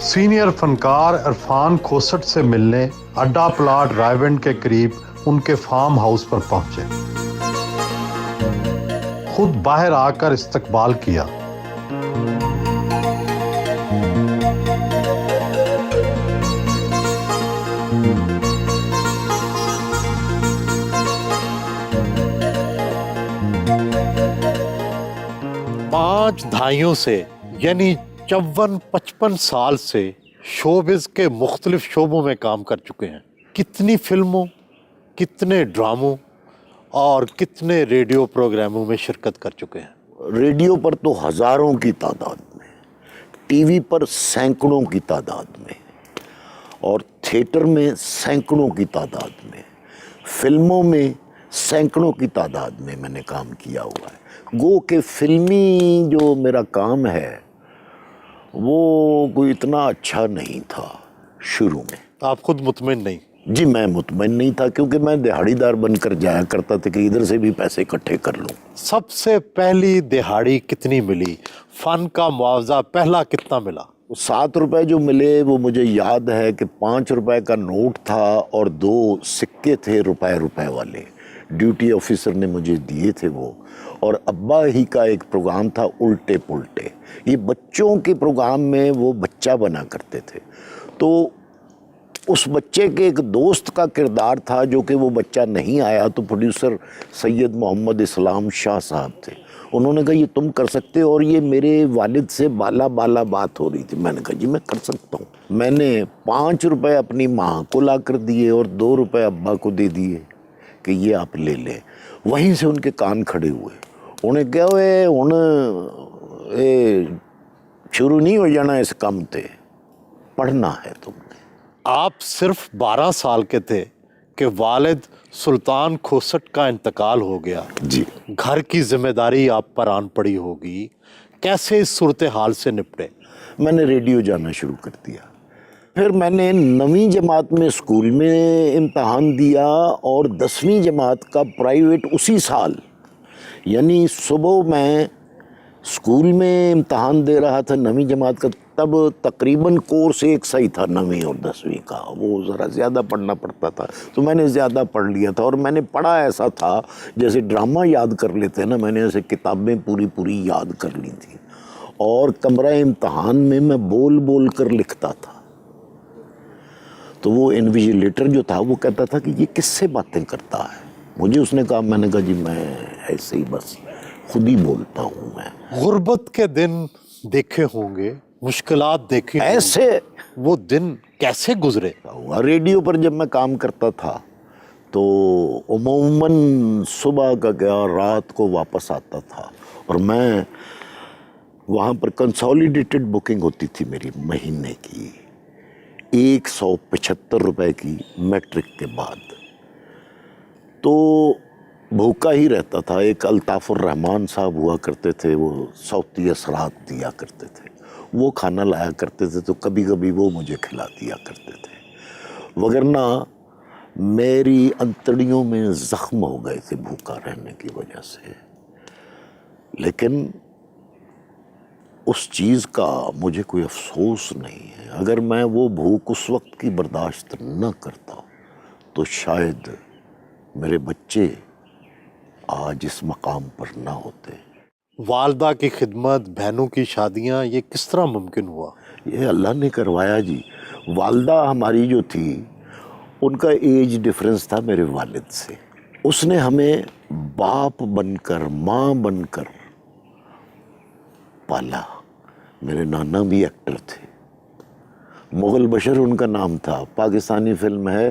Senior فنکار عرفان کھوسٹ سے ملنے اڈا پلاٹ رائیونڈ کے قریب ان کے فارم ہاؤس پر پہنچے، خود باہر آ کر استقبال کیا۔ پانچ دہائیوں سے یعنی 54-55 سال سے شوبز کے مختلف شعبوں میں کام کر چکے ہیں۔ کتنی فلموں، کتنے ڈراموں اور کتنے ریڈیو پروگراموں میں شرکت کر چکے ہیں۔ ریڈیو پر تو ہزاروں کی تعداد میں، ٹی وی پر سینکڑوں کی تعداد میں، اور تھیٹر میں سینکڑوں کی تعداد میں، فلموں میں سینکڑوں کی تعداد میں نے کام کیا ہوا ہے۔ گو کہ فلمی جو میرا کام ہے وہ کوئی اتنا اچھا نہیں تھا شروع میں۔ آپ خود مطمئن نہیں؟ جی میں مطمئن نہیں تھا، کیونکہ میں دہاڑی دار بن کر جایا کرتا تھا کہ ادھر سے بھی پیسے اکٹھے کر لوں۔ سب سے پہلی دہاڑی کتنی ملی؟ فن کا معاوضہ پہلا کتنا ملا؟ 7 روپے جو ملے وہ مجھے یاد ہے کہ 5 روپے کا نوٹ تھا اور 2 سکے تھے روپے والے، ڈیوٹی آفیسر نے مجھے دیے تھے وہ، اور ابا ہی کا ایک پروگرام تھا الٹے پلٹے، یہ بچوں کے پروگرام میں وہ بچہ بنا کرتے تھے، تو اس بچے کے ایک دوست کا کردار تھا جو کہ وہ بچہ نہیں آیا، تو پروڈیوسر سید محمد اسلام شاہ صاحب تھے، انہوں نے کہا یہ تم کر سکتے ہو، اور یہ میرے والد سے بالا بات ہو رہی تھی۔ میں نے کہا جی میں کر سکتا ہوں۔ میں نے 5 روپے اپنی ماں کو لا کر دیے اور 2 روپے ابا کو دے دیے کہ یہ آپ لے لیں۔ وہیں سے ان کے کان کھڑے ہوئے، انہیں کہا ہوئے شروع نہیں ہو جانا اس کام تے، پڑھنا ہے تم نے۔ آپ صرف 12 سال کے تھے کہ والد سلطان کھوسٹ کا انتقال ہو گیا۔ جی گھر کی ذمہ داری آپ پر آن پڑی ہوگی، کیسے اس صورتحال سے نپٹے؟ میں نے ریڈیو جانا شروع کر دیا، پھر میں نے 9ویں جماعت میں اسکول میں امتحان دیا اور 10ویں جماعت کا پرائیویٹ اسی سال، یعنی صبح میں اسکول میں امتحان دے رہا تھا 9ویں جماعت کا، تب تقریباً کورس ایک سا ہی تھا 9ویں اور 10ویں کا، وہ ذرا زیادہ پڑھنا پڑتا تھا، تو میں نے زیادہ پڑھ لیا تھا، اور میں نے پڑھا ایسا تھا جیسے ڈرامہ یاد کر لیتے ہیں نا، میں نے ایسے کتابیں پوری یاد کر لی تھیں، اور کمرہ امتحان میں میں بول کر لکھتا تھا، تو وہ انویجیلیٹر جو تھا وہ کہتا تھا کہ یہ کس سے باتیں کرتا ہے، مجھے اس نے کہا، میں نے کہا جی میں ایسے ہی بس خود ہی بولتا ہوں میں۔ غربت کے دن دیکھے ہوں گے، مشکلات دیکھی ہوں گی، ایسے وہ دن کیسے گزرے؟ ریڈیو پر جب میں کام کرتا تھا تو عموماً صبح کا کیا رات کو واپس آتا تھا، اور میں وہاں پر کنسالیڈیٹڈ بکنگ ہوتی تھی میری مہینے کی 175 روپے کی میٹرک کے بعد، تو بھوکا ہی رہتا تھا۔ ایک الطاف الرحمان صاحب ہوا کرتے تھے، وہ صوتی اثرات دیا کرتے تھے، وہ کھانا لایا کرتے تھے، تو کبھی کبھی وہ مجھے کھلا دیا کرتے تھے، وگرنہ میری انتڑیوں میں زخم ہو گئے تھے بھوکا رہنے کی وجہ سے۔ لیکن اس چیز کا مجھے کوئی افسوس نہیں ہے، اگر میں وہ بھوک اس وقت کی برداشت نہ کرتا تو شاید میرے بچے آج اس مقام پر نہ ہوتے۔ والدہ کی خدمت، بہنوں کی شادیاں، یہ کس طرح ممکن ہوا؟ یہ اللہ نے کروایا جی۔ والدہ ہماری جو تھی ان کا ایج ڈفرنس تھا میرے والد سے، اس نے ہمیں باپ بن کر، ماں بن کر پالا۔ میرے نانا بھی ایکٹر تھے، مغل بشر ان کا نام تھا، پاکستانی فلم ہے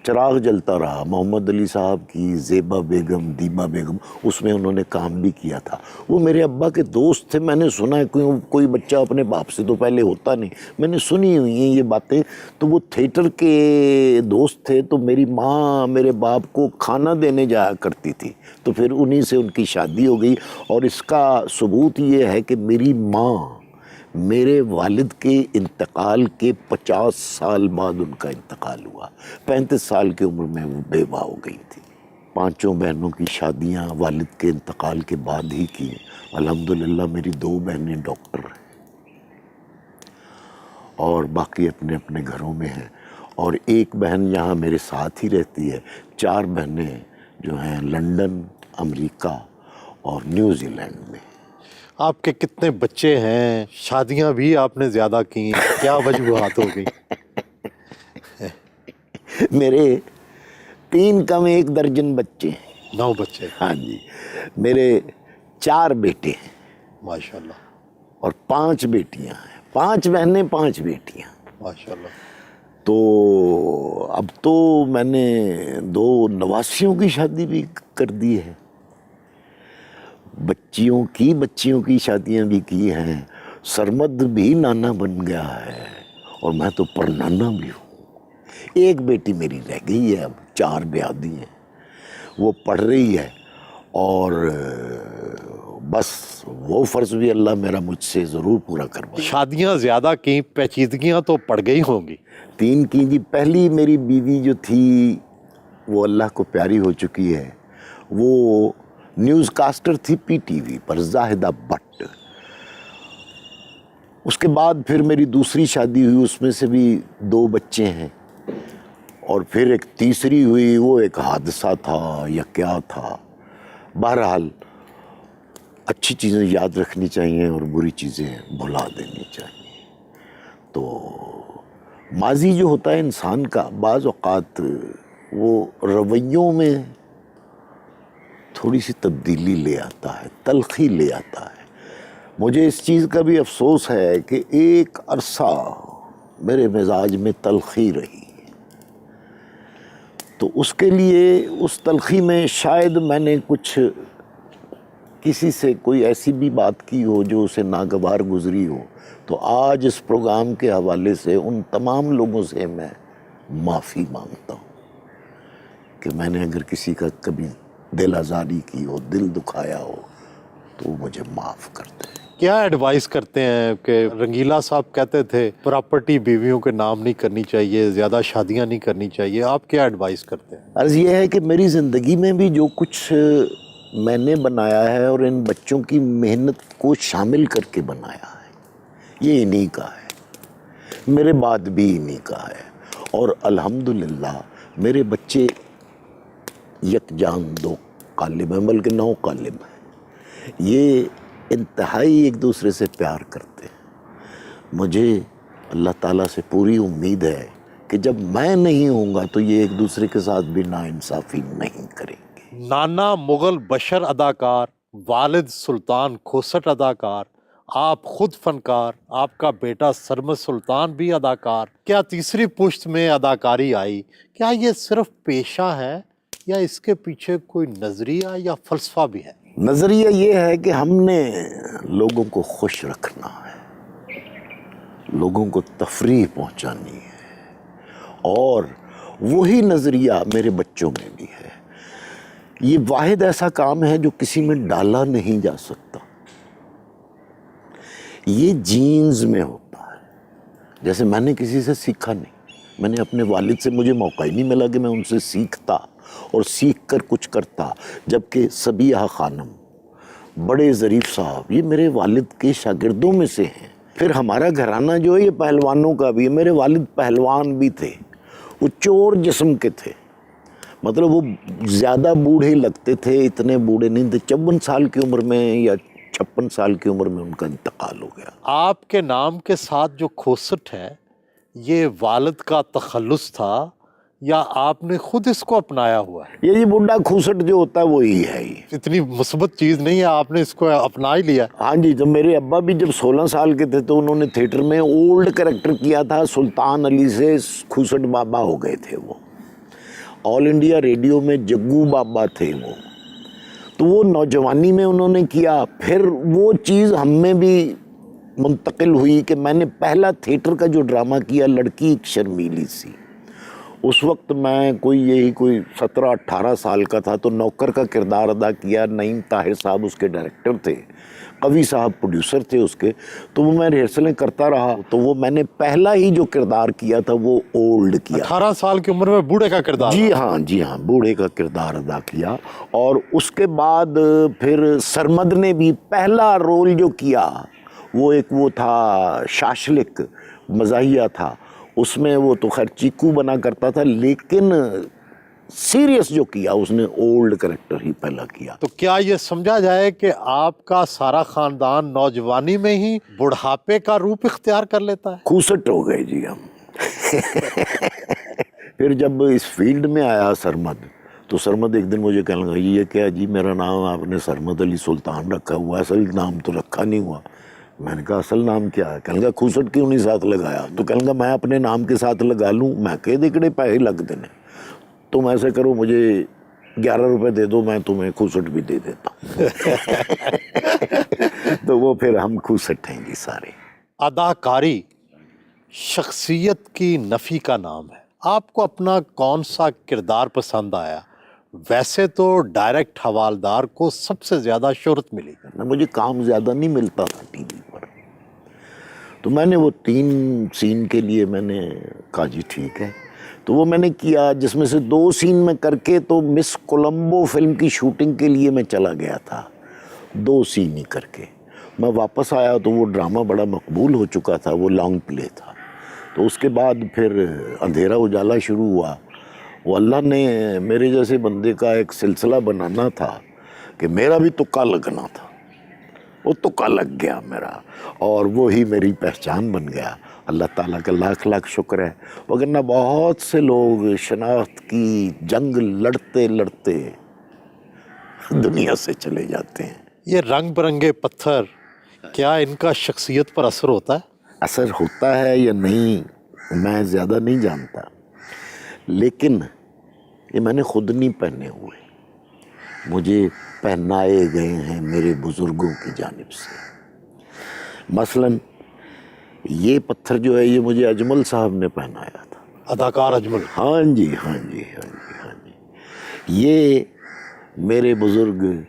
چراغ جلتا رہا، محمد علی صاحب کی، زیبا بیگم، دیبا بیگم، اس میں انہوں نے کام بھی کیا تھا۔ وہ میرے ابا کے دوست تھے، میں نے سنا ہے کوئی بچہ اپنے باپ سے تو پہلے ہوتا نہیں، میں نے سنی ہوئی ہیں یہ باتیں، تو وہ تھیٹر کے دوست تھے، تو میری ماں میرے باپ کو کھانا دینے جایا کرتی تھی، تو پھر انہی سے ان کی شادی ہو گئی، اور اس کا ثبوت یہ ہے کہ میری ماں میرے والد کے انتقال کے 50 سال بعد ان کا انتقال ہوا، 35 سال کی عمر میں وہ بیوہ ہو گئی تھی۔ 5 بہنوں کی شادیاں والد کے انتقال کے بعد ہی کی۔ الحمدللہ میری 2 بہنیں ڈاکٹر ہیں، اور باقی اپنے اپنے گھروں میں ہیں، اور ایک بہن یہاں میرے ساتھ ہی رہتی ہے، 4 بہنیں جو ہیں لنڈن، امریکہ اور نیوزی لینڈ میں۔ آپ کے کتنے بچے ہیں؟ شادیاں بھی آپ نے زیادہ کی ہیں، کیا وجوہات ہو گئی؟ میرے 3 کم 1 درجن بچے ہیں۔ 9 بچے، ہاں جی، میرے 4 بیٹے ہیں ماشاءاللہ اور 5 بیٹیاں ہیں، 5 بہنیں 5 بیٹیاں۔ ماشاءاللہ۔ تو اب تو میں نے 2 نواسیوں کی شادی بھی کر دی ہے، بچیوں کی شادیاں بھی کی ہیں، سرمد بھی نانا بن گیا ہے اور میں تو پر نانا بھی ہوں۔ ایک بیٹی میری رہ گئی ہے، اب 4 بیادی ہیں، وہ پڑھ رہی ہے، اور بس وہ فرض بھی اللہ میرا مجھ سے ضرور پورا کروائے۔ شادیاں زیادہ کی، پیچیدگیاں تو پڑ گئی ہوں گی۔ 3 کی جی۔ پہلی میری بیوی جو تھی وہ اللہ کو پیاری ہو چکی ہے، وہ نیوز کاسٹر تھی P T V per, Zahida but. اس کے بعد پھر میری دوسری شادی ہوئی، اس میں سے بھی 2 بچے ہیں، اور پھر ایک تیسری ہوئی، وہ ایک حادثہ تھا یا کیا تھا۔ بہرحال اچھی چیزیں یاد رکھنی چاہیے اور بری چیزیں بھلا دینی چاہیے۔ تو ماضی جو ہوتا ہے انسان کا، بعض اوقات وہ رویوں میں تھوڑی سی تبدیلی لے آتا ہے، تلخی لے آتا ہے۔ مجھے اس چیز کا بھی افسوس ہے کہ ایک عرصہ میرے مزاج میں تلخی رہی، تو اس کے لیے اس تلخی میں شاید میں نے کچھ کسی سے کوئی ایسی بھی بات کی ہو جو اسے ناگوار گزری ہو، تو آج اس پروگرام کے حوالے سے ان تمام لوگوں سے میں معافی مانگتا ہوں کہ میں نے اگر کسی کا کبھی دل آزاری کی ہو، دل دکھایا ہو، تو وہ مجھے معاف کر دیں۔ کیا ایڈوائز کرتے ہیں کہ رنگیلا صاحب کہتے تھے پراپرٹی بیویوں کے نام نہیں کرنی چاہیے، زیادہ شادیاں نہیں کرنی چاہیے، آپ کیا ایڈوائز کرتے ہیں؟ عرض یہ ہے کہ میری زندگی میں بھی جو کچھ میں نے بنایا ہے اور ان بچوں کی محنت کو شامل کر کے بنایا ہے، یہ انہی کا ہے، میرے بعد بھی انہی کا ہے، اور الحمدللہ میرے بچے یکجان 2 قالب ہیں، بلکہ 9 قالب ہیں۔ یہ انتہائی ایک دوسرے سے پیار کرتے ہیں۔ مجھے اللہ تعالیٰ سے پوری امید ہے کہ جب میں نہیں ہوں گا تو یہ ایک دوسرے کے ساتھ بھی ناانصافی نہیں کریں گے۔ نانا مغل بشر اداکار، والد سلطان کھوسٹ اداکار، آپ خود فنکار، آپ کا بیٹا سرمد سلطان بھی اداکار، کیا تیسری پشت میں اداکاری آئی؟ کیا یہ صرف پیشہ ہے یا اس کے پیچھے کوئی نظریہ یا فلسفہ بھی ہے؟ نظریہ یہ ہے کہ ہم نے لوگوں کو خوش رکھنا ہے، لوگوں کو تفریح پہنچانی ہے، اور وہی نظریہ میرے بچوں میں بھی ہے۔ یہ واحد ایسا کام ہے جو کسی میں ڈالا نہیں جا سکتا، یہ جینز میں ہوتا ہے۔ جیسے میں نے کسی سے سیکھا نہیں، میں نے اپنے والد سے، مجھے موقع ہی نہیں ملا کہ میں ان سے سیکھتا اور سیکھ کر کچھ کرتا، جبکہ سبیہ خانم، بڑے ظریف صاحب، یہ میرے والد کے شاگردوں میں سے ہیں۔ پھر ہمارا گھرانہ جو ہے یہ پہلوانوں کا بھی ہے، میرے والد پہلوان بھی تھے، وہ چور جسم کے تھے، مطلب وہ زیادہ بوڑھے لگتے تھے، اتنے بوڑھے نہیں تھے، 54 سال کی عمر میں یا 56 سال کی عمر میں ان کا انتقال ہو گیا۔ آپ کے نام کے ساتھ جو کھوسٹ ہے، یہ والد کا تخلص تھا یا آپ نے خود اس کو اپنایا ہوا ہے؟ یہ بڈھا کھوسٹ جو ہوتا ہے وہی ہے یہ۔ اتنی مثبت چیز نہیں ہے، آپ نے اس کو اپنا ہی لیا۔ ہاں جی، جب میرے ابا بھی جب 16 سال کے تھے تو انہوں نے تھیٹر میں اولڈ کریکٹر کیا تھا، سلطان علی سے کھوسٹ بابا ہو گئے تھے وہ، آل انڈیا ریڈیو میں جگو بابا تھے وہ، تو وہ نوجوانی میں انہوں نے کیا، پھر وہ چیز ہم میں بھی منتقل ہوئی کہ میں نے پہلا تھیٹر کا جو ڈرامہ کیا، لڑکی ایک شرمیلی سی، اس وقت میں کوئی 17-18 سال کا تھا، تو نوکر کا کردار ادا کیا، نعیم طاہر صاحب اس کے ڈائریکٹر تھے، قوی صاحب پروڈیوسر تھے اس کے، تو وہ میں ریہرسلیں کرتا رہا، تو وہ میں نے پہلا ہی جو کردار کیا تھا وہ اولڈ کیا۔ 18 سال کی عمر میں بوڑھے کا کردار؟ جی ہاں، بوڑھے کا کردار ادا کیا، اور اس کے بعد پھر سرمد نے بھی پہلا رول جو کیا وہ تھا شاشلک، मज़ाहिया था, उसमें वो तो खैर चीकू बना करता था, लेकिन सीरियस जो किया उसने ओल्ड करेक्टर ही पहला किया। तो क्या ये समझा जाए कि आपका सारा खानदान नौजवानी में ही बुढ़ापे का रूप इख्तियार कर लेता है? खूसट हो गए जी हम। फिर जब इस फील्ड में आया सरमद, तो सरमद एक दिन मुझे कहने लगा, ये क्या जी, मेरा नाम आपने सरमद अली सुल्तान रखा हुआ है, असल नाम तो रखा नहीं हुआ। मैंने कहा असल नाम क्या है? कहने लगा खूसट क्यों नहीं साथ लगाया? तो कहने लगा मैं अपने नाम के साथ लगा लूँ? मैं कह दिकड़े पैसे लग देने, तुम ऐसे करो, मुझे 11 रुपए दे दो, मैं तुम्हें खूसट भी दे देता हूँ। तो वो फिर हम खूसट हैं जी सारे। अदाकारी शख्सियत की नफी का नाम है। आपको अपना कौन सा किरदार पसंद आया? वैसे तो डायरेक्ट हवालदार को सबसे ज्यादा शोहरत मिली। ना मुझे काम ज़्यादा नहीं मिलता था टीवी पर, तो मैंने वो 3 सीन के लिए मैंने कहा जी ठीक है, तो वो मैंने किया, जिसमें से 2 सीन में करके तो मिस कोलंबो फिल्म की शूटिंग के लिए मैं चला गया था, 2 सीन ही करके। मैं वापस आया तो वो ड्रामा बड़ा मकबूल हो चुका था, वो लॉन्ग प्ले था। तो उसके बाद फिर अंधेरा उजाला शुरू हुआ। वो अल्लाह ने मेरे जैसे बंदे का एक सिलसिला बनाना था कि मेरा भी तुक्का लगना था, वो तुक्का लग गया मेरा, और वो ही मेरी पहचान बन गया। अल्लाह ताला का लाख लाख शुक्र है, वरना बहुत से लोग शनाख्त की जंग लड़ते लड़ते दुनिया से चले जाते हैं। ये रंग बिरंगे पत्थर, क्या इनका शख्सियत पर असर होता है? असर होता है या नहीं मैं ज़्यादा नहीं जानता, लेकिन ये मैंने खुद नहीं पहने हुए, मुझे पहनाए गए हैं मेरे बुज़ुर्गों की जानिब से। मसलन ये पत्थर जो है, ये मुझे अजमल साहब ने पहनाया था, अदाकार अजमल। हाँ जी हाँ जी हाँ जी हाँ जी। ये मेरे बुज़ुर्ग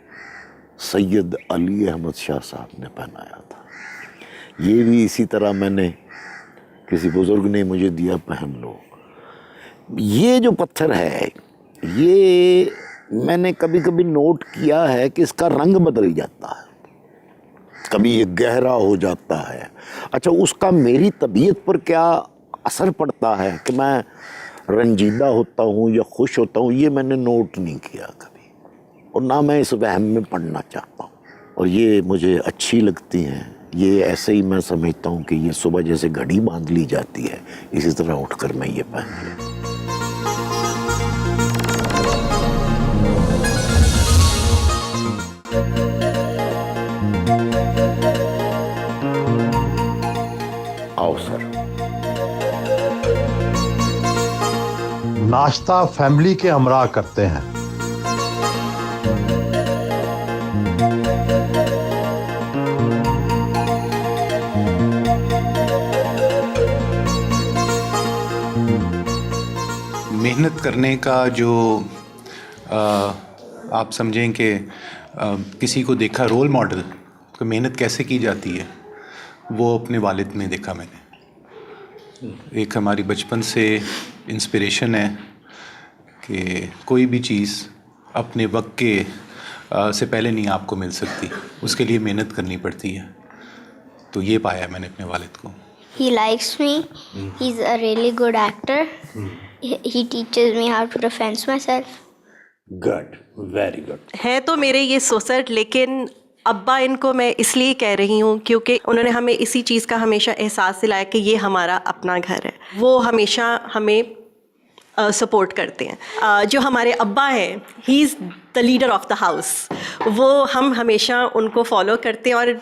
सैयद अली अहमद शाह साहब ने पहनाया था। ये भी इसी तरह मैंने, किसी बुज़ुर्ग ने मुझे दिया, पहन लो। ये जो पत्थर है, ये मैंने कभी कभी नोट किया है कि इसका रंग बदल जाता है, कभी ये गहरा हो जाता है। अच्छा, उसका मेरी तबीयत पर क्या असर पड़ता है कि मैं रंजीदा होता हूँ या खुश होता हूँ, ये मैंने नोट नहीं किया कभी, और ना मैं इस वहम में पढ़ना चाहता हूँ। और ये मुझे अच्छी लगती हैं, ये ऐसे ही मैं समझता हूँ कि ये सुबह जैसे घड़ी बांध ली जाती है, इसी तरह उठकर मैं ये पहन लेता हूँ। आओ सर। नाश्ता फैमिली के हमरा करते हैं। मेहनत करने का जो आप समझें कि किसी को देखा रोल मॉडल, तो मेहनत कैसे की जाती है, वो अपने वालिद में देखा मैंने। एक हमारी बचपन से इंस्पिरेशन है कि कोई भी चीज़ अपने वक्त के से पहले नहीं आपको मिल सकती, उसके लिए मेहनत करनी पड़ती है। तो ये पाया मैंने अपने वालिद को। He likes me. He's a really good actor. He teaches me how to defend myself. Good, very good. हैं तो मेरे ये सोसर, लेकिन अब्बा इनको मैं इसलिए कह रही हूँ क्योंकि उन्होंने हमें इसी चीज़ का हमेशा एहसास दिलाया कि ये हमारा अपना घर है। वो हमेशा हमें सपोर्ट करते हैं। जो हमारे अब्बा हैं, he is the leader of the house, वो हम हमेशा उनको फॉलो करते हैं, और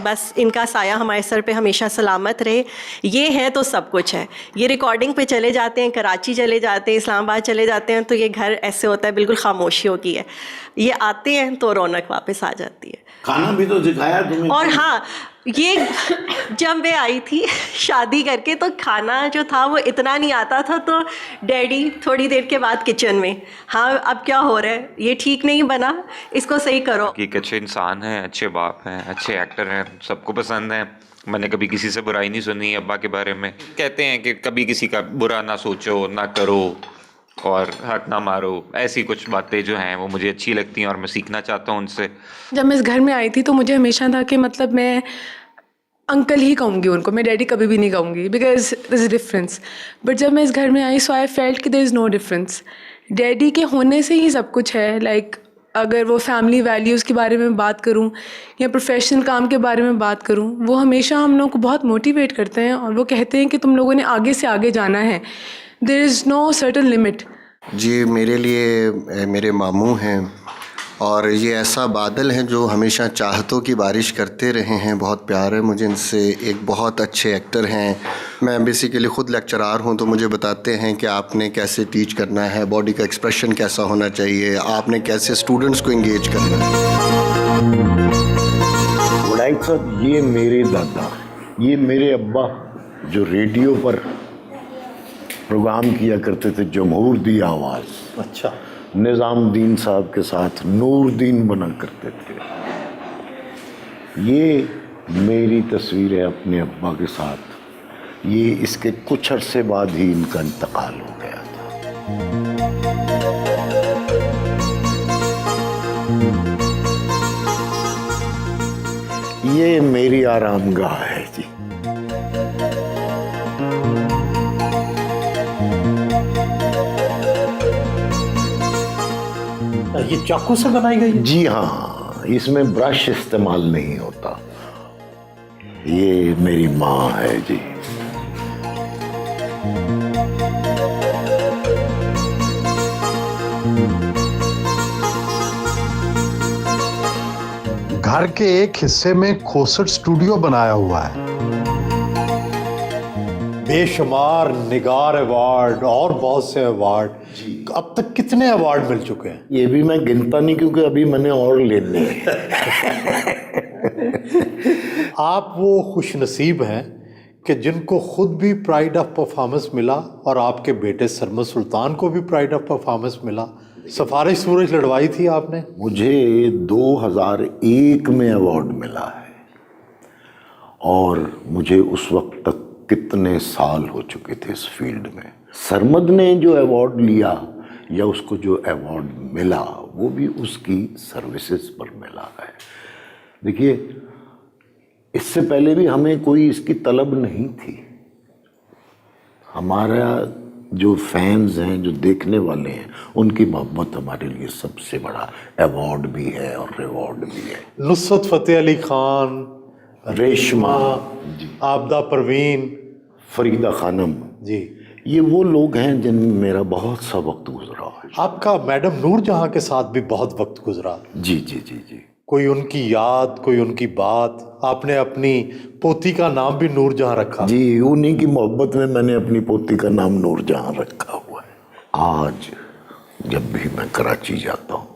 बस इनका साया हमारे सर पे हमेशा सलामत रहे। ये है तो सब कुछ है। ये रिकॉर्डिंग पे चले जाते हैं, कराची चले जाते हैं, इस्लामाबाद चले जाते हैं, तो ये घर ऐसे होता है बिल्कुल खामोशी होती है। ये आते हैं तो रौनक वापस आ जाती है। खाना भी तो सिखाया तुम्हें। और हाँ, ये जब मैं आई थी शादी करके, तो खाना जो था वो इतना नहीं आता था, तो डैडी थोड़ी देर के बाद किचन में, हाँ अब क्या हो रहा है, ये ठीक नहीं बना, इसको सही करो। कि अच्छे इंसान हैं, अच्छे बाप हैं, अच्छे एक्टर हैं, सबको पसंद हैं। मैंने कभी किसी से बुराई नहीं सुनी अब्बा के बारे में। कहते हैं कि कभी किसी का बुरा ना सोचो, ना करो और हक ना मारो, ऐसी कुछ बातें जो हैं वो मुझे अच्छी लगती हैं और मैं सीखना चाहता हूँ उनसे। जब मैं इस घर में आई थी तो मुझे हमेशा था कि मतलब मैं अंकल ही कहूँगी उनको, मैं डैडी कभी भी नहीं कहूँगी, because there is a difference. But जब मैं इस घर में आई सो आई फेल्ट कि there is no difference. Daddy के होने से ही सब कुछ है. लाइक अगर वो फैमिली वैल्यूज़ के बारे में बात करूँ या प्रोफेशनल काम के बारे में बात करूँ, वो हमेशा हम लोगों को बहुत मोटिवेट करते हैं और वो कहते हैं कि तुम लोगों ने आगे से आगे जाना है. There is no certain limit. जी, मेरे लिए मेरे मामू हैं और ये ऐसा बादल हैं जो हमेशा चाहतों की बारिश करते रहे हैं. बहुत प्यार है मुझे इनसे. एक बहुत अच्छे एक्टर हैं. मैं बेसिकली ख़ुद लेक्चरार हूँ, तो मुझे बताते हैं कि आपने कैसे टीच करना है, बॉडी का एक्सप्रेशन कैसा होना चाहिए, आपने कैसे स्टूडेंट्स को इंगेज करना है. वड़ाइक साहब, ये मेरे दादा, ये मेरे अब्बा जो रेडियो पर प्रोग्राम किया करते थे, जमहूर दी आवाज़. अच्छा. निज़ामुद्दीन साहब के साथ नूरुद्दीन बना करते थे. ये मेरी तस्वीर है अपने अब्बा के साथ. ये इसके कुछ अरसे बाद ही इनका इंतकाल हो गया था. ये मेरी आरामगाह है जी. ये चाकू से बनाई गई? जी हाँ, इसमें ब्रश इस्तेमाल नहीं होता. ये मेरी माँ है जी. घर के एक हिस्से में खोसट स्टूडियो बनाया हुआ है. बेशुमार निगार अवार्ड और बहुत से अवार्ड. अब तक कितने अवार्ड मिल चुके हैं? ये भी मैं गिनता नहीं, क्योंकि अभी मैंने और लेने हैं. आप वो खुशनसीब हैं कि जिनको खुद भी प्राइड ऑफ परफॉर्मेंस मिला और आपके बेटे सरमद सुल्तान को भी प्राइड ऑफ परफॉर्मेंस मिला. सफारिश सूरज लड़वाई थी आपने. मुझे 2001 में अवार्ड मिला है और मुझे उस वक्त तक कितने साल हो चुके थे इस फील्ड में. सरमद ने जो अवार्ड लिया या उसको जो अवार्ड मिला, वो भी उसकी सर्विसेज पर मिला है. देखिए, इससे पहले भी हमें कोई इसकी तलब नहीं थी. हमारा जो फैंस हैं, जो देखने वाले हैं, उनकी मोहब्बत हमारे लिए सबसे बड़ा अवार्ड भी है और रिवॉर्ड भी है. नुसरत फ़तेह अली खान, रेशमा, आबदा परवीन, फरीदा खानम जी, ये वो लोग हैं जिनमें मेरा बहुत सा वक्त गुजरा है. आपका मैडम नूर जहाँ के साथ भी बहुत वक्त गुजरा. जी जी जी जी. कोई उनकी याद, कोई उनकी बात. आपने अपनी पोती का नाम भी नूर जहाँ रखा. जी, उन्हीं की मोहब्बत में मैंने अपनी पोती का नाम नूर जहाँ रखा हुआ है. आज जब भी मैं कराची जाता हूँ,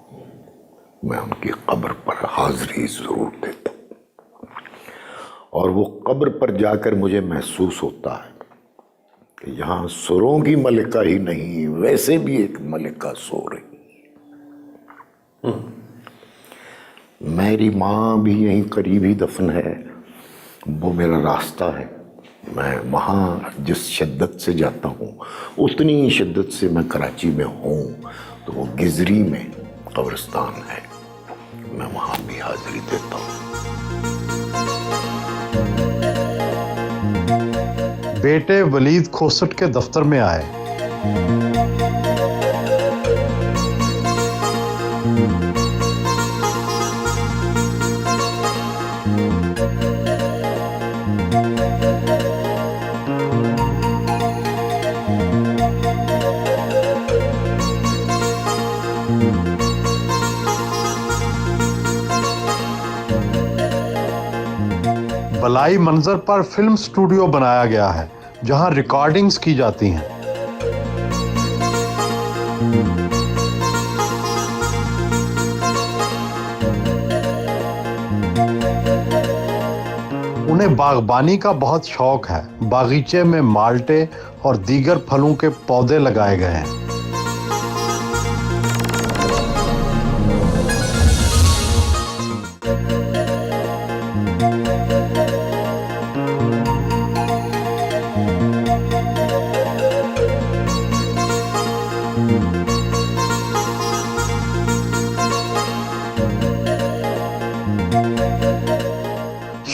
मैं उनकी कब्र पर हाजिरी ज़रूर देता हूँ और वो कब्र पर जाकर मुझे महसूस होता है कि यहाँ सुरों की मलिका ही नहीं, वैसे भी एक मलिका सो रही. मेरी माँ भी यहीं करीब ही दफन है. वो मेरा रास्ता है. मैं वहाँ जिस शिद्दत से जाता हूँ, उतनी ही शिद्दत से मैं कराची में हूँ. तो वो गिजरी में कब्रिस्तान है, मैं वहाँ भी हाजिरी देता हूँ. बेटे वलीद खोसट के दफ्तर में आए. बलाई मंजर पर फिल्म स्टूडियो बनाया गया है जहां रिकॉर्डिंग्स की जाती हैं. उन्हें बागबानी का बहुत शौक है. बागीचे में माल्टे और दीगर फलों के पौधे लगाए गए हैं.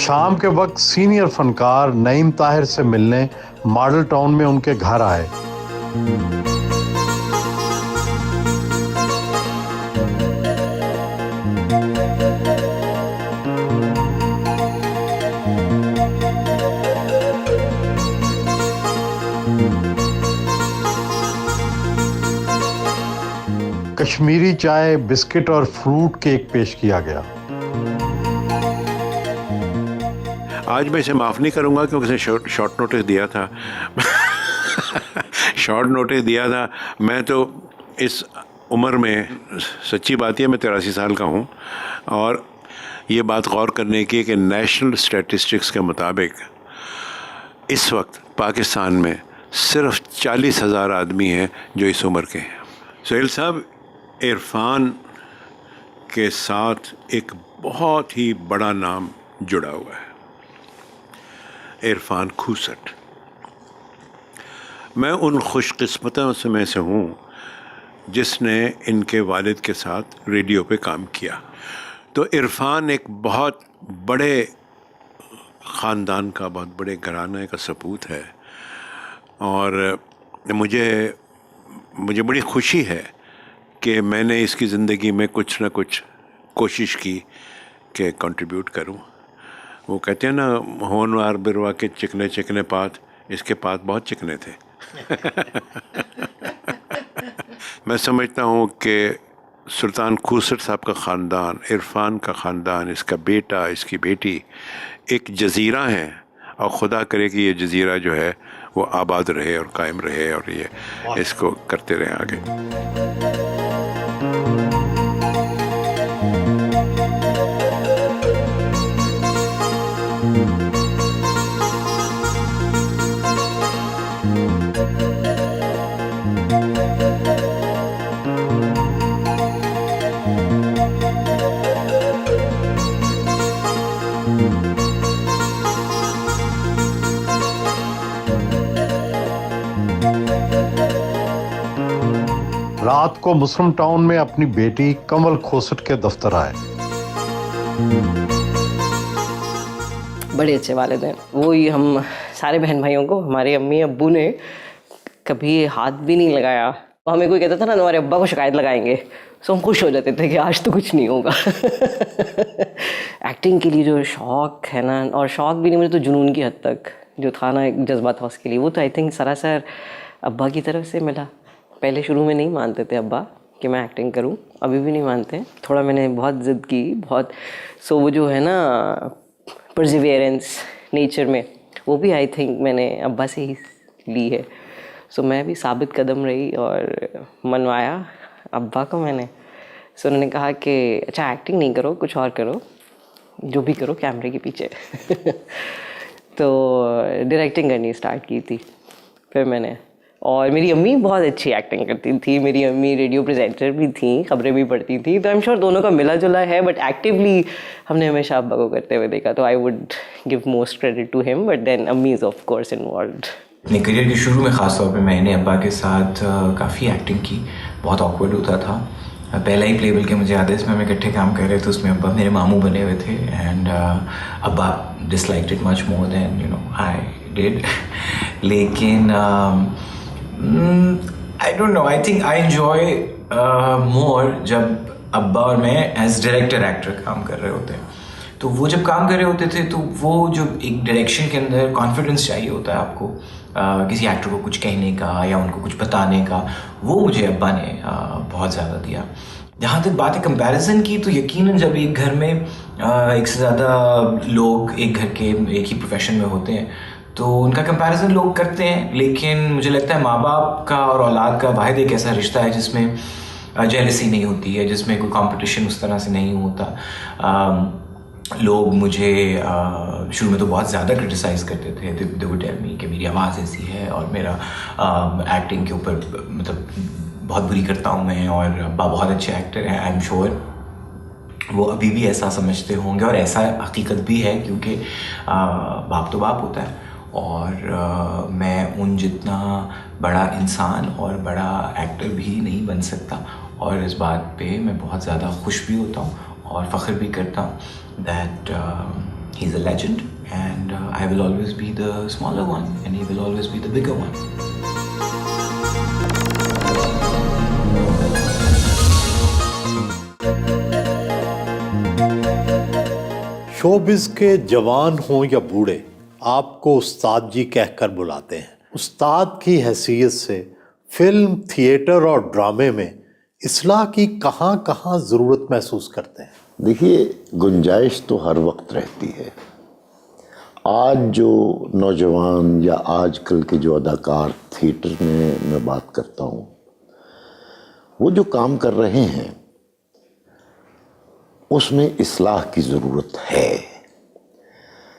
शाम के वक्त सीनियर फनकार नईम ताहिर से मिलने मॉडल टाउन में उनके घर आए। कश्मीरी चाय, बिस्किट और फ्रूट केक पेश किया गया। आज मैं इसे माफ़ नहीं करूंगा क्योंकि इसे शॉर्ट नोटिस दिया था। शॉर्ट नोटिस दिया था। मैं तो इस उम्र में, सच्ची बात है, मैं 83 साल का हूँ, और ये बात गौर करने की कि नेशनल स्टैटिस्टिक्स के मुताबिक इस वक्त पाकिस्तान में सिर्फ 40,000 आदमी हैं जो इस उम्र के हैं। सुहेल साहब, इरफान के साथ एक बहुत ही बड़ा नाम जुड़ा हुआ है, इरफान खूसट। मैं उन खुशकिस्मतों से में से हूँ जिसने इनके वालिद के साथ रेडियो पे काम किया। तो इरफान एक बहुत बड़े ख़ानदान का, बहुत बड़े घराने का सपूत है, और मुझे बड़ी खुशी है कि मैंने इसकी ज़िंदगी में कुछ ना कुछ कोशिश की कि कंट्रीब्यूट करूं। वो कहते हैं ना, होनवार बिरवा के चिकने चिकने पात, इसके पात बहुत चिकने थे। मैं समझता हूँ कि सुल्तान खूसट साहब का ख़ानदान, इरफान का ख़ानदान, इसका बेटा, इसकी बेटी एक जज़ीरा है, और ख़ुदा करे कि ये जज़ीरा जो है वो आबाद रहे और कायम रहे, और ये इसको करते रहें आगे। रात को मुस्लिम टाउन में अपनी बेटी कमल खोसट के दफ्तर आए। बड़े अच्छे वालिद हैं वो। ही हम सारे बहन भाइयों को हमारे अम्मी अब्बू ने कभी हाथ भी नहीं लगाया। हमें कोई कहता था ना तुम्हारे अब्बा को शिकायत लगाएंगे, तो हम खुश हो जाते थे कि आज तो कुछ नहीं होगा। एक्टिंग के लिए जो शौक़ है ना, और शौक़ भी नहीं, मुझे तो जुनून की हद तक जो था ना, एक जज्बा था उसके लिए, वो तो आई थिंक सरासर अब्बा की तरफ से मिला। पहले शुरू में नहीं मानते थे अब्बा कि मैं एक्टिंग करूं, अभी भी नहीं मानते। थोड़ा मैंने बहुत ज़िद की, बहुत। सो वो जो है ना परसिवियरेंस नेचर में, वो भी आई थिंक मैंने अब्बा से ही ली है। सो मैं भी साबित कदम रही और मनवाया अब्बा को मैंने। सो उन्होंने कहा कि अच्छा एक्टिंग नहीं करो, कुछ और करो, जो भी करो कैमरे के पीछे। तो डायरेक्टिंग करनी स्टार्ट की थी फिर मैंने। और मेरी अम्मी बहुत अच्छी एक्टिंग करती थी, मेरी अम्मी रेडियो प्रेजेंटर भी थी, खबरें भी पढ़ती थी, तो आई एम श्योर दोनों का मिला जुला है, बट एक्टिवली हमने हमेशा अब्बा को करते हुए देखा, तो I would give most credit to him, but then अम्मी इज़ ऑफ कोर्स इन्वॉल्व्ड। अपने करियर के शुरू में ख़ास तौर पे मैंने अब्बा के साथ काफ़ी एक्टिंग की, बहुत ऑकवर्ड होता था। पहला ही प्लेबल के मुझे याद है, इसमें हम इकट्ठे काम कर रहे थे, उसमें अब्बा मेरे मामू बने हुए थे, एंड अब्बा disliked it much more than you know I did. लेकिन I don't know, I think I enjoy more जब अब्बा और मैं एज डायरेक्टर एक्टर काम कर रहे होते हैं। तो वो जब काम कर रहे होते थे, तो वो जो एक डायरेक्शन के अंदर कॉन्फिडेंस चाहिए होता है आपको, किसी एक्टर को कुछ कहने का या उनको कुछ बताने का, वो मुझे अब्बा ने बहुत ज़्यादा दिया। जहाँ तक बात है कंपैरिजन की, तो यकीनन जब एक घर में एक से ज़्यादा लोग एक घर के एक ही प्रोफेशन में होते हैं, तो उनका कंपैरिजन लोग करते हैं, लेकिन मुझे लगता है माँ बाप का और औलाद का वाहिद एक ऐसा रिश्ता है जिसमें जेलसी नहीं होती है, जिसमें कोई कंपटीशन उस तरह से नहीं होता। लोग मुझे शुरू में तो बहुत ज़्यादा क्रिटिसाइज़ करते थे, दे वुड टेल मी कि मेरी आवाज़ ऐसी है और मेरा एक्टिंग के ऊपर मतलब बहुत बुरी करता हूँ मैं, और अब्बा बहुत अच्छे एक्टर हैं। आई एम श्योर वो अभी भी ऐसा समझते होंगे, और ऐसा हकीकत भी है, क्योंकि बाप तो बाप होता है, और मैं उन जितना बड़ा इंसान और बड़ा एक्टर भी नहीं बन सकता। और इस बात पे मैं बहुत ज़्यादा खुश भी होता हूँ और फ़ख्र भी करता हूँ that he he's a legend, and I will always be the smaller one, and he will always be the bigger one. Showbiz के जवान हों या बूढ़े, आपको उस्ताद जी कहकर बुलाते हैं। उस्ताद की हैसियत से फिल्म, थिएटर और ड्रामे में इस्लाह की कहाँ कहाँ ज़रूरत महसूस करते हैं? देखिए, गुंजाइश तो हर वक्त रहती है। आज जो नौजवान या आजकल के जो अदाकार थिएटर में मैं बात करता हूँ, वो जो काम कर रहे हैं उसमें इस्लाह की ज़रूरत है,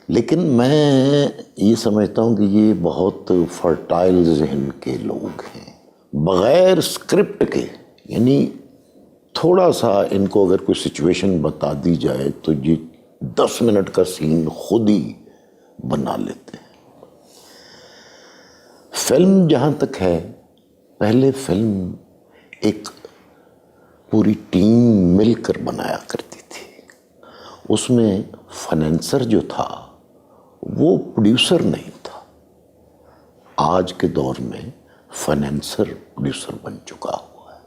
लेकिन मैं ये समझता हूँ कि ये बहुत फर्टाइल ज़हन के लोग हैं, बग़ैर स्क्रिप्ट के। यानी थोड़ा सा इनको अगर कोई सिचुएशन बता दी जाए तो ये 10 मिनट का सीन खुद ही बना लेते हैं। फिल्म जहाँ तक है, पहले फिल्म एक पूरी टीम मिलकर बनाया करती थी। उसमें फाइनेंसर जो था वो प्रोड्यूसर नहीं था। आज के दौर में फाइनेंसर प्रोड्यूसर बन चुका हुआ है।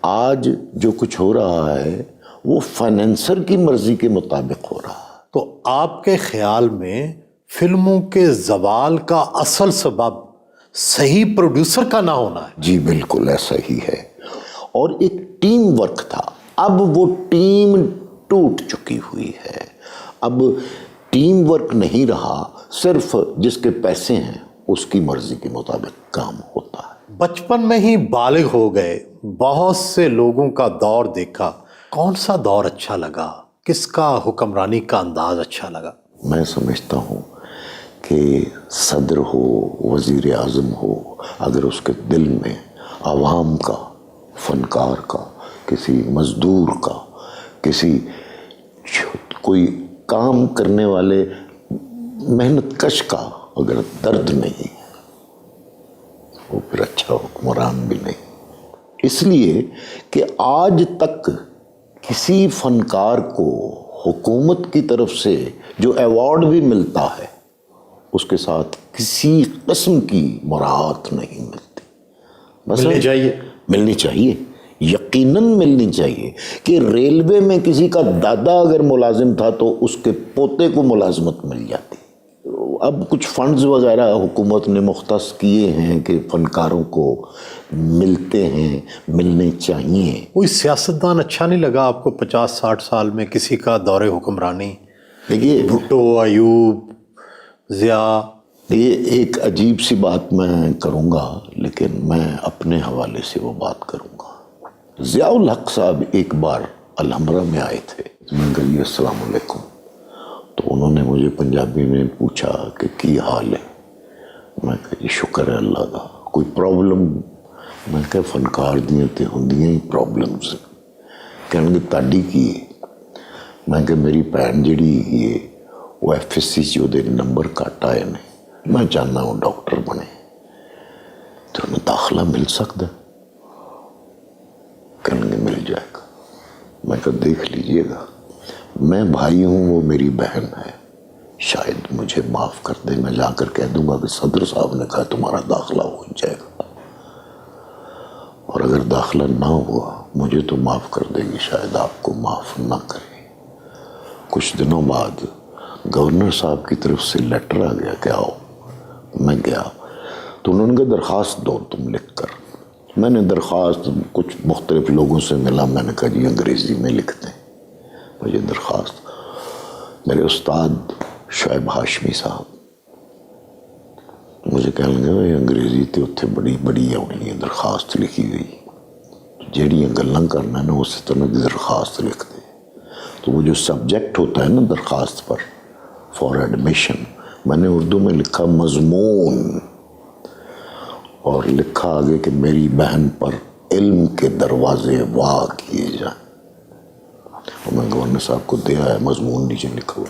आज जो कुछ हो रहा है वो फाइनेंसर की मर्जी के मुताबिक हो रहा है। तो आपके ख्याल में फिल्मों के ज़वाल का असल सबब सही प्रोड्यूसर का ना होना है? जी बिल्कुल ऐसा ही है। और एक टीम वर्क था, अब वो टीम टूट चुकी हुई है। अब टीम वर्क नहीं रहा, सिर्फ जिसके पैसे हैं उसकी मर्जी के मुताबिक काम होता है। बचपन में ही बालिग हो गए, बहुत से लोगों का दौर देखा, कौन सा दौर अच्छा लगा? किसका हुक्मरानी का अंदाज अच्छा लगा? मैं समझता हूँ कि सदर हो, वज़ीर आज़म हो, अगर उसके दिल में आवाम का, फनकार का, किसी मज़दूर का, किसी कोई काम करने वाले मेहनत कश का अगर दर्द नहीं है, वो फिर अच्छा हुक्मरान भी नहीं। इसलिए कि आज तक किसी फनकार को हुकूमत की तरफ से जो अवार्ड भी मिलता है उसके साथ किसी किस्म की मुराहत नहीं मिलती। मिलनी चाहिए, यकीनन मिलनी चाहिए। कि रेलवे में किसी का दादा अगर मुलाजिम था तो उसके पोते को मुलाजमत मिल जाती। अब कुछ फंड्स वगैरह हुकूमत ने मुख्तस किए हैं कि फनकारों को मिलते हैं, मिलने चाहिए। कोई सियासतदान अच्छा नहीं लगा आपको 50-60 साल में किसी का दौरे हुक्मरानी? देखिए, भुट्टो, अयूब, ज़िया, ये एक अजीब सी बात मैं करूँगा, लेकिन मैं अपने हवाले से वो बात करूँगा। ज़ियाउल हक साहब एक बार अलहमरा में आए थे। मैं कहा, अस्सलाम वालेकुम। तो उन्होंने मुझे पंजाबी में पूछा कि की हाल है। मैं कहा, जी शुक्र है अल्लाह का। कोई प्रॉब्लम? मैं कहा, फनकार दियां ते होंदियां ही प्रॉब्लम्स। कहने ताड़ी की है? मैं कहा, मेरी भैन जिहड़ी है वो FSC च ओहदे नंबर घट आए ने, मैं चाहना वो डॉक्टर बने, तो उन्हें दाखला मिल सकता? कहने मिल जाएगा। मैं कहा, देख लीजिएगा, मैं भाई हूँ, वो मेरी बहन है, शायद मुझे माफ़ कर दे। मैं जाकर कह दूंगा कि सदर साहब ने कहा तुम्हारा दाखला हो जाएगा, और अगर दाखला ना हुआ मुझे तो माफ़ कर देगी, शायद आपको माफ़ ना करे। कुछ दिनों बाद गवर्नर साहब की तरफ से लेटर आ गया कि आओ। मैं गया तो उन्होंने कहा, दरख्वास्त दो तुम लिख कर। मैंने दरख्वास्त कुछ मुख्तलिफ लोगों से मिला, मैंने कहा जी अंग्रेज़ी में लिख दें मुझे दरख्वास्त। मेरे उस्ताद शुएब हाशमी साहब मुझे कहने लगे, अंग्रेज़ी तो उत्थे बड़ी बड़ी आनी है दरख्वास्त लिखी गई, जेड़ियां गल्लां करना ना उस तरह की दरख्वास्त लिख दे। तो वो जो सब्जेक्ट होता है ना दरख्वास्त पर, फॉर एडमिशन, मैंने उर्दू में लिखा मजमून, और लिखा आगे कि मेरी बहन पर इल्म के दरवाजे वाह किए जाएं। और मैं गवर्नर साहब को दिया है, मजमून नीचे लिखा हुआ,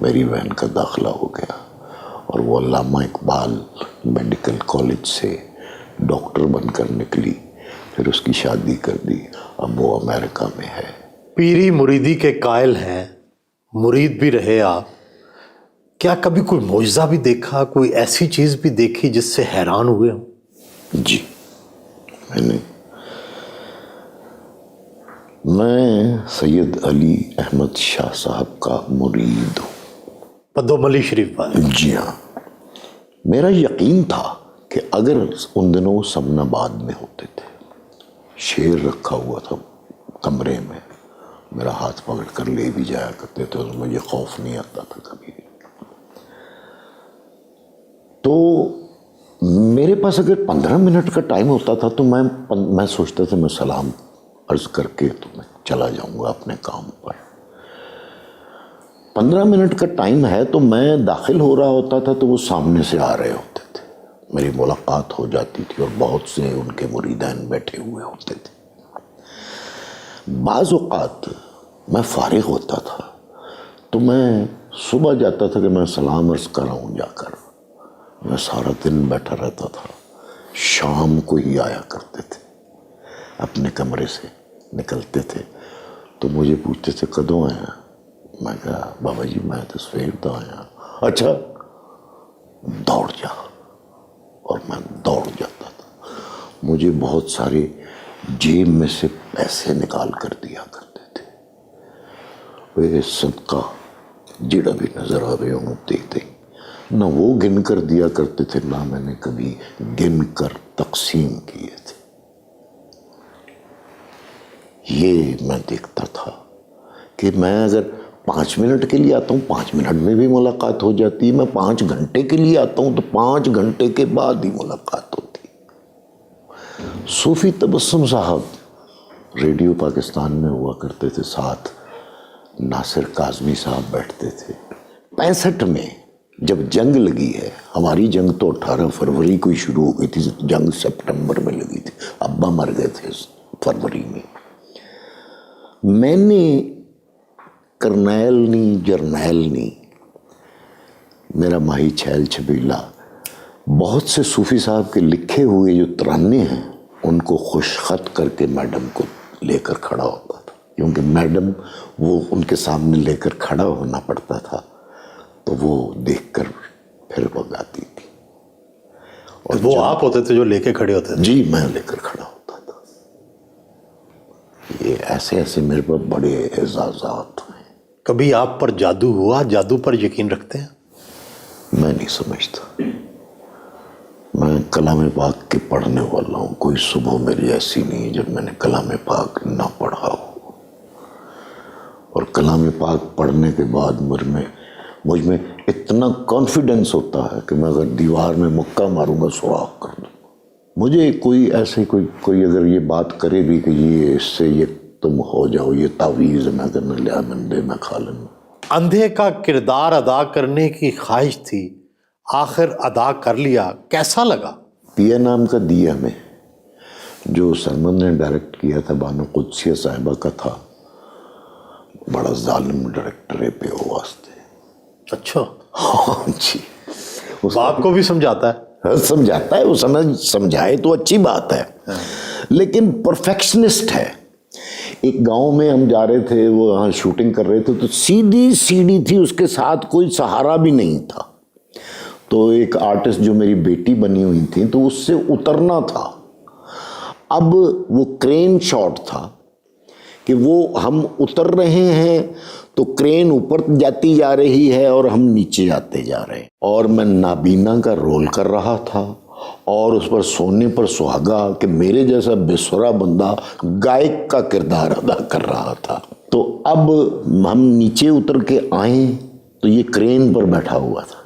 मेरी बहन का दाखिला हो गया, और वो अल्लामा इकबाल मेडिकल कॉलेज से डॉक्टर बनकर निकली, फिर उसकी शादी कर दी, अब वो अमेरिका में है। पीरी मुरीदी के कायल हैं, मुरीद भी रहे आप, क्या कभी कोई मुआजिज़ा भी देखा, कोई ऐसी चीज़ भी देखी जिससे हैरान हुए हो? जी मैंने, मैं सैयद अली अहमद शाह साहब का मुरीद हूँ, पदोमली शरीफ वाले। जी हाँ। मेरा यकीन था कि अगर उन दिनों वो समनाबाद में होते थे, शेर रखा हुआ था कमरे में, मेरा हाथ पकड़ कर ले भी जाया करते थे, तो मुझे खौफ नहीं आता था कभी। तो मेरे पास अगर 15 मिनट का टाइम होता था तो मैं सोचता था मैं सलाम अर्ज करके तो मैं चला जाऊंगा अपने काम पर। 15 मिनट का टाइम है तो मैं दाखिल हो रहा होता था तो वो सामने से आ रहे होते थे, मेरी मुलाकात हो जाती थी और बहुत से उनके मुरीदान बैठे हुए होते थे। बाज़ औक़ात मैं फारिग होता था तो मैं सुबह जाता था कि मैं सलाम अर्ज़ कराऊँ जाकर, मैं सारा दिन बैठा रहता था। शाम को ही आया करते थे, अपने कमरे से निकलते थे तो मुझे पूछते थे कदों आया? मैं कहा बाबा जी मैं तो सवेर तो आया। अच्छा दौड़ जा, और मैं दौड़ जाता था। मुझे बहुत सारे जेब में से पैसे निकाल कर दिया करते थे, वे सदका जिड़ा भी नजर आ रहे हों देते, ना वो गिन कर दिया करते थे, ना मैंने कभी गिन कर तकसीम किए थे। ये मैं देखता था कि मैं अगर 5 मिनट के लिए आता हूँ 5 मिनट में भी मुलाकात हो जाती है, मैं 5 घंटे के लिए आता हूँ तो 5 घंटे के बाद ही मुलाकात होती। सूफी तबस्सुम साहब रेडियो पाकिस्तान में हुआ करते थे, साथ नासिर काज़मी साहब बैठते थे। 65 में जब जंग लगी है, हमारी जंग तो 18 फरवरी को ही शुरू हो गई थी, जंग सितंबर में लगी थी, अब्बा मर गए थे फरवरी में। मैंने करनैल नहीं जरनैल नहीं, मेरा माही छैल छबीला, बहुत से सूफी साहब के लिखे हुए जो तराने हैं उनको खुशखत करके मैडम को लेकर खड़ा होता था, क्योंकि मैडम वो उनके सामने लेकर खड़ा होना पड़ता था तो वो देखकर फिर वो गाती थी। और वो आप होते थे जो लेके खड़े होते थे? जी मैं लेकर खड़ा होता था। ये ऐसे ऐसे मेरे पर बड़े एजाज़ात हैं। कभी आप पर जादू हुआ? जादू पर यकीन रखते हैं? मैं नहीं समझता। मैं कलाम पाक के पढ़ने वाला हूँ, कोई सुबह मेरी ऐसी नहीं है जब मैंने कलाम पाक ना पढ़ा हो। और कलाम पाक पढ़ने के बाद मुझ में इतना कॉन्फिडेंस होता है कि मैं अगर दीवार में मुक्का मारूंगा सुराख कर दूँ। मुझे कोई ऐसे कोई अगर ये बात करे भी कि ये इससे ये तुम हो जाओ, ये तावीज़ मैं करने लिया मंदे मैं खा लूँगा। अंधे का किरदार अदा करने की ख्वाहिश थी, आखिर अदा कर लिया, कैसा लगा? पिया नाम का दिया में जो सरमन ने डायरेक्ट किया था, बानो कुद्सिया साहिबा का था, बड़ा जालिम डायरेक्टर है पे वो वास्ते। अच्छा हाँ जी, बाप को भी समझाता है? समझाता है, वो समझाए तो अच्छी बात है, लेकिन परफेक्शनिस्ट है। एक गांव में हम जा रहे थे, वो वहाँ शूटिंग कर रहे थे, तो सीधी सीढ़ी थी, उसके साथ कोई सहारा भी नहीं था। तो एक आर्टिस्ट जो मेरी बेटी बनी हुई थी तो उससे उतरना था। अब वो क्रेन शॉट था कि वो हम उतर रहे हैं तो क्रेन ऊपर जाती जा रही है और हम नीचे आते जा रहे हैं, और मैं नाबीना का रोल कर रहा था और उस पर सोने पर सुहागा कि मेरे जैसा बेसुरा बंदा गायक का किरदार अदा कर रहा था। तो अब हम नीचे उतर के आए तो ये क्रेन पर बैठा हुआ था,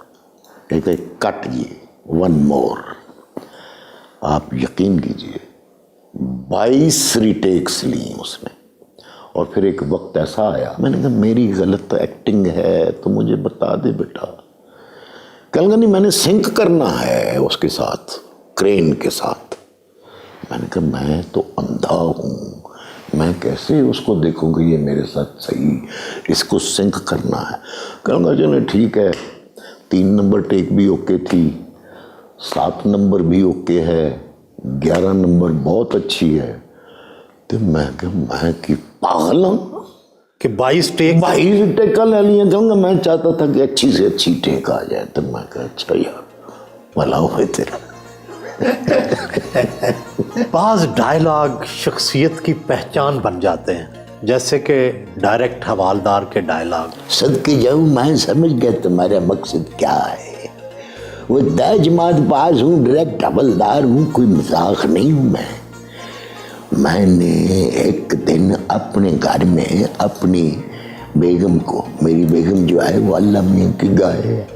एक कट ये 1 मोर। आप यकीन कीजिए 22 रीटेक्स ली उसने, और फिर एक वक्त ऐसा आया, मैंने कहा मेरी गलत एक्टिंग है तो मुझे बता दे बेटा। कहने नहीं मैंने सिंक करना है उसके साथ, क्रेन के साथ। मैंने कहा मैं तो अंधा हूँ, मैं कैसे उसको देखूँ कि ये मेरे साथ सही, इसको सिंक करना है। कहूँगा चलो ठीक है, 3 नंबर टेक भी ओके थी, 7 नंबर भी ओके है, 11 नंबर बहुत अच्छी है। तो मैं कि पागल हूँ, कि 22 टेक 22 टेका ले लिया कहूँगा। मैं चाहता था कि अच्छी से अच्छी टेक आ जाए, तो मैं कहा अच्छा यार भला हो तेरा। बाज डायलॉग शख्सियत की पहचान बन जाते हैं, जैसे कि डायरेक्ट हवालदार के डायलॉग। सदके जाऊँ, मैं समझ गया तुम्हारा मकसद क्या है। वो 10 जमात पास हूँ, डायरेक्ट हवलदार हूँ, कोई मजाक नहीं हूँ मैं। मैंने एक दिन अपने घर में अपनी बेगम को, मेरी बेगम जो है वो अल्लाह मियां की गाय है,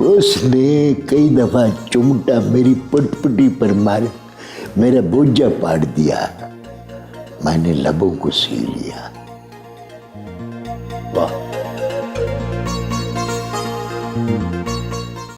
उसने कई दफ़ा चुमटा मेरी पटपटी पर मारे, मेरा बोझा पाड़ दिया। मैंने लबों को सी लिया,